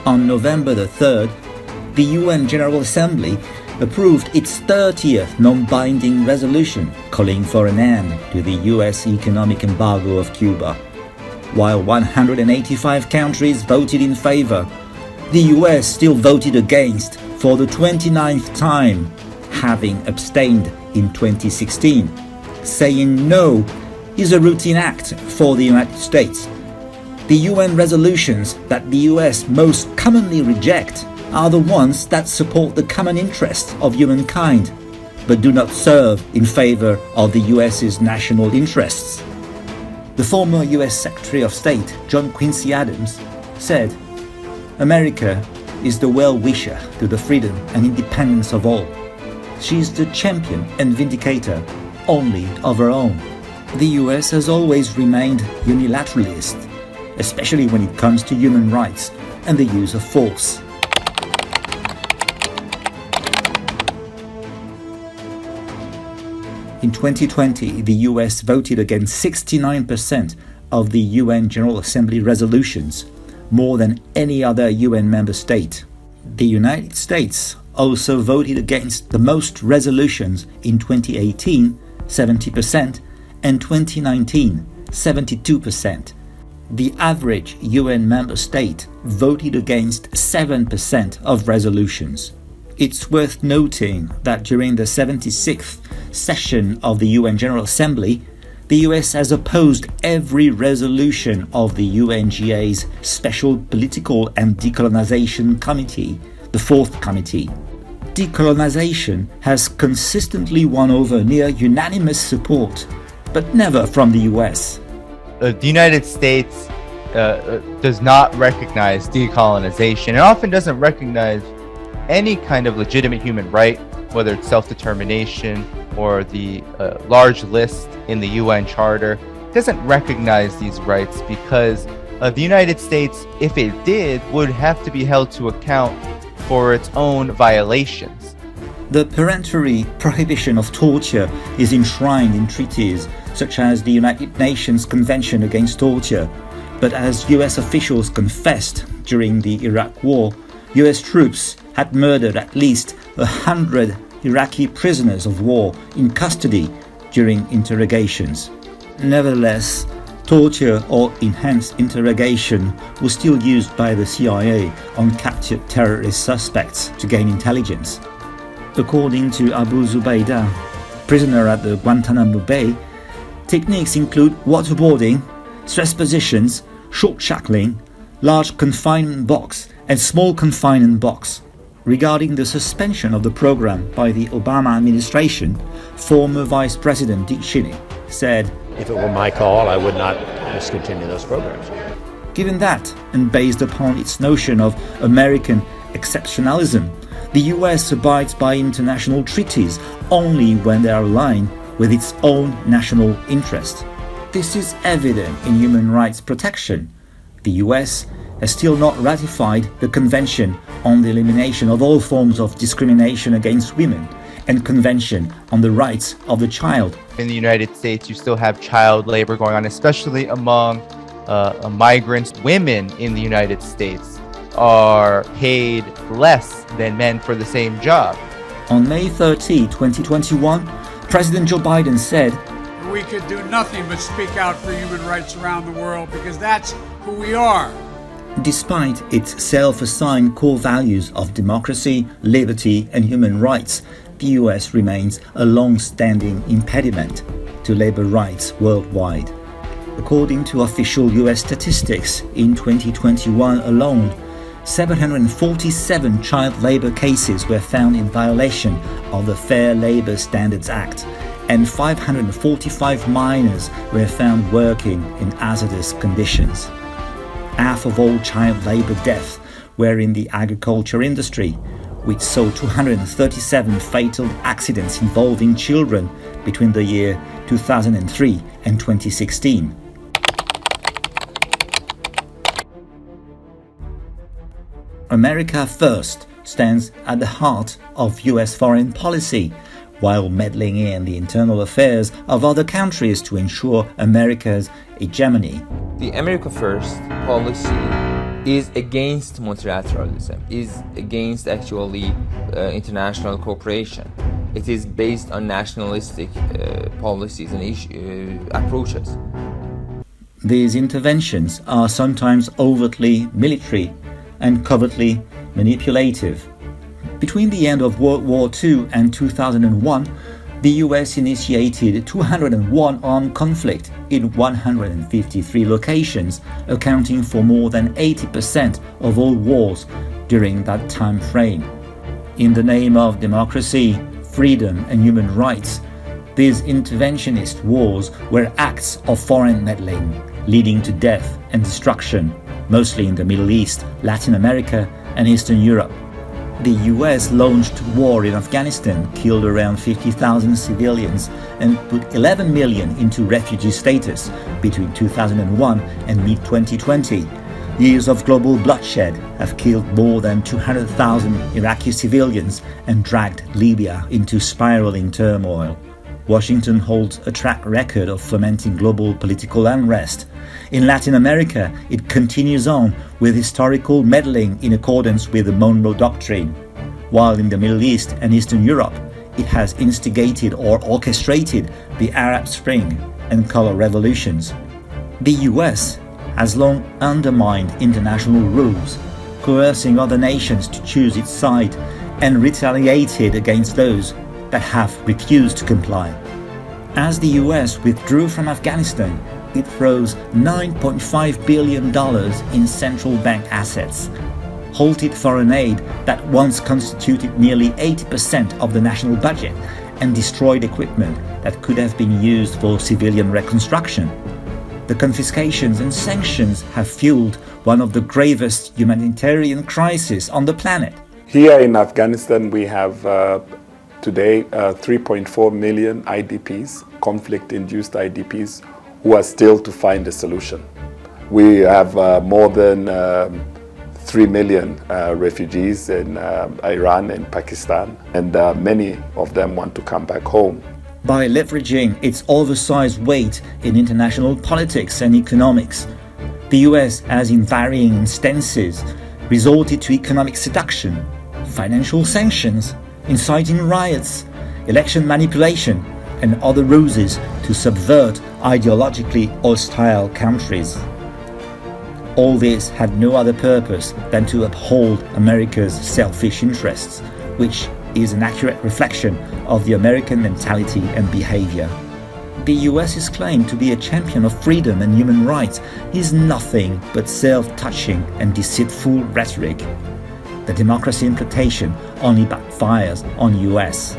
On November the 3rd, the UN General Assembly approved its 30th non-binding resolution calling for an end to the US economic embargo of Cuba. While 185 countries voted in favor, the US still voted against for the 29th time, having abstained in 2016. Saying no is a routine act for the United States. The UN resolutions that the US most commonly reject are the ones that support the common interest of humankind, but do not serve in favor of the US's national interests. The former US Secretary of State, John Quincy Adams, said, "America is the well-wisher to the freedom and independence of all. She is the champion and vindicator only of her own." The US has always remained unilateralist, especially when it comes to human rights and the use of force. In 2020, the US voted against 69% of the UN General Assembly resolutions, more than any other UN member state. The United States also voted against the most resolutions in 2018, 70%, and 2019, 72%. The average UN member state voted against 7% of resolutions. It's worth noting that during the 76th session of the UN General Assembly, the US has opposed every resolution of the UNGA's Special Political and Decolonization Committee, the Fourth Committee. Decolonization has consistently won over near unanimous support, but never from the US. The United States does not recognize decolonization and often doesn't recognize any kind of legitimate human right, whether it's self-determination or the large list in the UN Charter. It doesn't recognize these rights because the United States, if it did, would have to be held to account for its own violations. The peremptory prohibition of torture is enshrined in treaties such as the United Nations Convention Against Torture, but as US officials confessed during the Iraq War, US troops had murdered at least 100 Iraqi prisoners of war in custody during interrogations. Nevertheless, torture or enhanced interrogation was still used by the CIA on captured terrorist suspects to gain intelligence. According to Abu Zubaydah, prisoner at the Guantanamo Bay, techniques include waterboarding, stress positions, short shackling, large confinement box, and small confinement box. Regarding the suspension of the program by the Obama administration, former Vice President Dick Cheney said, "If it were my call, I would not discontinue those programs." Given that, and based upon its notion of American exceptionalism, the US abides by international treaties only when they are aligned with its own national interest. This is evident in human rights protection. The US has still not ratified the Convention on the Elimination of All Forms of Discrimination Against Women and Convention on the Rights of the Child. In the United States, you still have child labor going on, especially among migrants. Women in the United States are paid less than men for the same job. On May 30, 2021, President Joe Biden said, "We could do nothing but speak out for human rights around the world because that's who we are." Despite its self-assigned core values of democracy, liberty, and human rights, the US remains a long-standing impediment to labor rights worldwide. According to official US statistics, in 2021 alone, 747 child labor cases were found in violation of the Fair Labor Standards Act, and 545 minors were found working in hazardous conditions. Half of all child labor deaths were in the agriculture industry, which saw 237 fatal accidents involving children between the year 2003 and 2016. America First stands at the heart of US foreign policy, while meddling in the internal affairs of other countries to ensure America's hegemony. The America First policy is against multilateralism, is against actually international cooperation. It is based on nationalistic policies and approaches. These interventions are sometimes overtly military and covertly manipulative. Between the end of World War II and 2001, the US initiated 201 armed conflicts in 153 locations, accounting for more than 80% of all wars during that time frame. In the name of democracy, freedom and human rights, these interventionist wars were acts of foreign meddling, leading to death and destruction, mostly in the Middle East, Latin America and Eastern Europe. The US launched war in Afghanistan, killed around 50,000 civilians and put 11 million into refugee status between 2001 and mid-2020. Years of global bloodshed have killed more than 200,000 Iraqi civilians and dragged Libya into spiraling turmoil. Washington holds a track record of fomenting global political unrest. In Latin America, it continues on with historical meddling in accordance with the Monroe Doctrine, while in the Middle East and Eastern Europe, it has instigated or orchestrated the Arab Spring and color revolutions. The US has long undermined international rules, coercing other nations to choose its side, and retaliated against those that have refused to comply. As the US withdrew from Afghanistan, it froze $9.5 billion in central bank assets, halted foreign aid that once constituted nearly 80% of the national budget, and destroyed equipment that could have been used for civilian reconstruction. The confiscations and sanctions have fueled one of the gravest humanitarian crises on the planet. Here in Afghanistan, we have today 3.4 million IDPs, conflict-induced IDPs, who are still to find a solution. We have more than 3 million refugees in Iran and Pakistan, and many of them want to come back home. By leveraging its oversized weight in international politics and economics, the US has in varying instances resorted to economic seduction, financial sanctions, inciting riots, election manipulation, and other ruses to subvert ideologically hostile countries. All this had no other purpose than to uphold America's selfish interests, which is an accurate reflection of the American mentality and behavior. The US's claim to be a champion of freedom and human rights is nothing but self-touching and deceitful rhetoric. The democracy implication only backfires on US.